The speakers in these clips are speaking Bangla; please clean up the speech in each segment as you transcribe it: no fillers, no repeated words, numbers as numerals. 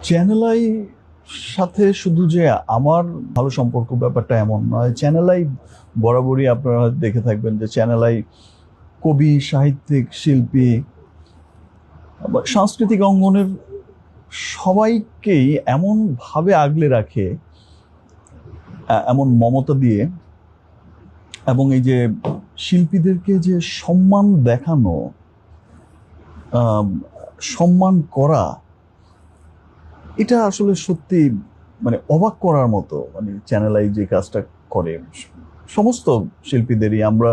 চ্যানেল আই সাথে শুধু যে আমার ভালো সম্পর্ক ব্যাপারটা এমন নয়। চ্যানেল আই বরাবরই আপনারা হয়তো দেখে থাকবেন যে চ্যানেল আই কবি, সাহিত্যিক, শিল্পী বা সাংস্কৃতিক অঙ্গনের সবাইকেই এমনভাবে আগলে রাখে, এমন মমতা দিয়ে, এবং এই যে শিল্পীদেরকে যে সম্মান দেখানো, সম্মান করা, এটা আসলে সত্যি মানে অবাক করার মতো। মানে চ্যানেল আই যে কাজটা করে, সমস্ত শিল্পীদেরই আমরা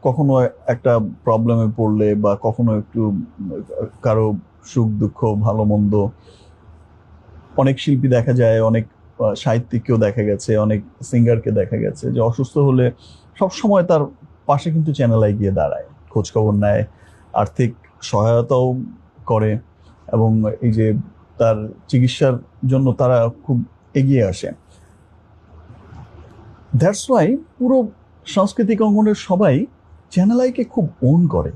কখনো একটা প্রবলেমে পড়লে বা কখনো একটু কারো সুখ দুঃখ ভালো মন্দ, অনেক শিল্পী দেখা যায়, অনেক সাহিত্যিককেও দেখা গেছে, অনেক সিঙ্গারকে দেখা গেছে যে অসুস্থ হলে সবসময় তার পাশে কিন্তু চ্যানেল আই গিয়ে দাঁড়ায়, খোঁজখবর নেয়, আর্থিক সহায়তাও করে, এবং এই যে তার চিকিৎসার জন্য তারা খুব এগিয়ে আসে। দ্যাটস ওয়াই পুরো সাংস্কৃতিক অঙ্গনের সবাই চ্যানেল আইকে খুব ওন করে,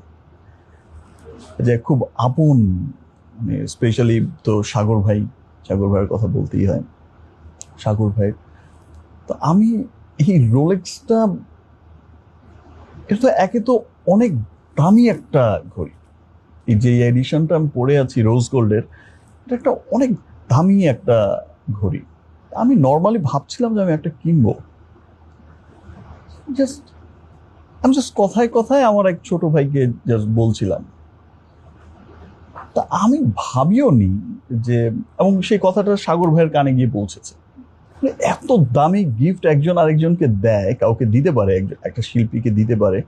যে খুব আপন। মানে স্পেশালি তো সাগর ভাইয়ের কথা বলতেই হয়। সাগর ভাই, তো আমি এই রোলেক্সটা, এটা তো একে তো অনেক দামি একটা ঘড়ি। এই যে এডিশনটা আমি পরে আছি রোজ গোল্ডের, এটা একটা অনেক দামি একটা ঘড়ি। আমি নর্মালি ভাবছিলাম যে আমি একটা কিনবো, আমি জাস্ট কথায় কথায় আমার এক ছোট ভাইকে জাস্ট বলছিলাম, তা আমি ভাবিও নি যে, এবং সেই কথাটা সাগর ভাইয়ের কানে গিয়ে পৌঁছেছে। মানে এত দামি গিফট একজন আরেকজনকে দেয়, কাউকে দিতে পারে, একটা শিল্পীকে দিতে পারে,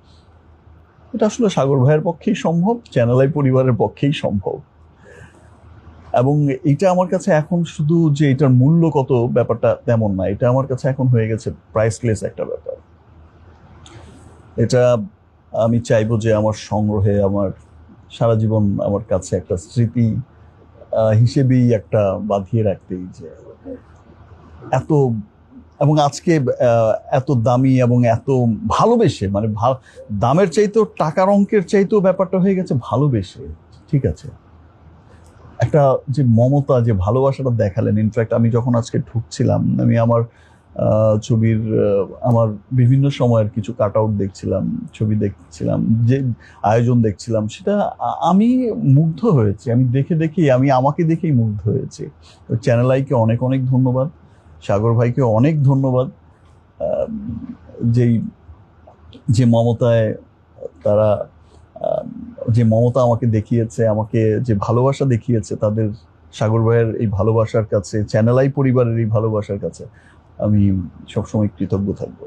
এটা আসলে সাগর ভাইয়ের পক্ষেই সম্ভব, চ্যানেল আই পরিবারের পক্ষেই সম্ভব। এবং এটা আমার কাছে এখন শুধু যে এটার মূল্য কত ব্যাপারটা তেমন না, এটা আমার কাছে এখন হয়ে গেছে প্রাইসলেস একটা ব্যাপার। এটা আমি চাইবো যে আমার সংগ্রহে, আমার সারা জীবন আমার কাছে একটা স্মৃতি হিসেবেই একটা বাঁধিয়ে রাখতেই, যে এত, এবং আজকে এত দামি এবং এত ভালোবেসে, মানে দামের চাইতেও টাকার অঙ্কের চাইতেও ব্যাপারটা হয়ে গেছে ভালোবেসে। ঠিক আছে, একটা যে মমতা, যে ভালোবাসাটা দেখালেন। ইনফ্যাক্ট আমি যখন আজকে ঢুকছিলাম, আমি আমার ছবির আমার বিভিন্ন সময়ের কিছু কাট আউট দেখছিলাম, ছবি দেখছিলাম, যে আয়োজন দেখছিলাম, সেটা আমি মুগ্ধ হয়েছি। আমি আমি আমাকে দেখেই মুগ্ধ হয়েছি। চ্যানেল আইকে অনেক অনেক ধন্যবাদ, সাগর ভাইকে অনেক ধন্যবাদ, যেই যে মমতায় তারা, যে মমতা আমাকে দেখিয়েছে, আমাকে যে ভালোবাসা দেখিয়েছে, তাদের, সাগর ভাইয়ের এই ভালোবাসার কাছে, চ্যানেল আই পরিবারের এই ভালোবাসার কাছে আমি সবসময় কৃতজ্ঞ থাকবো।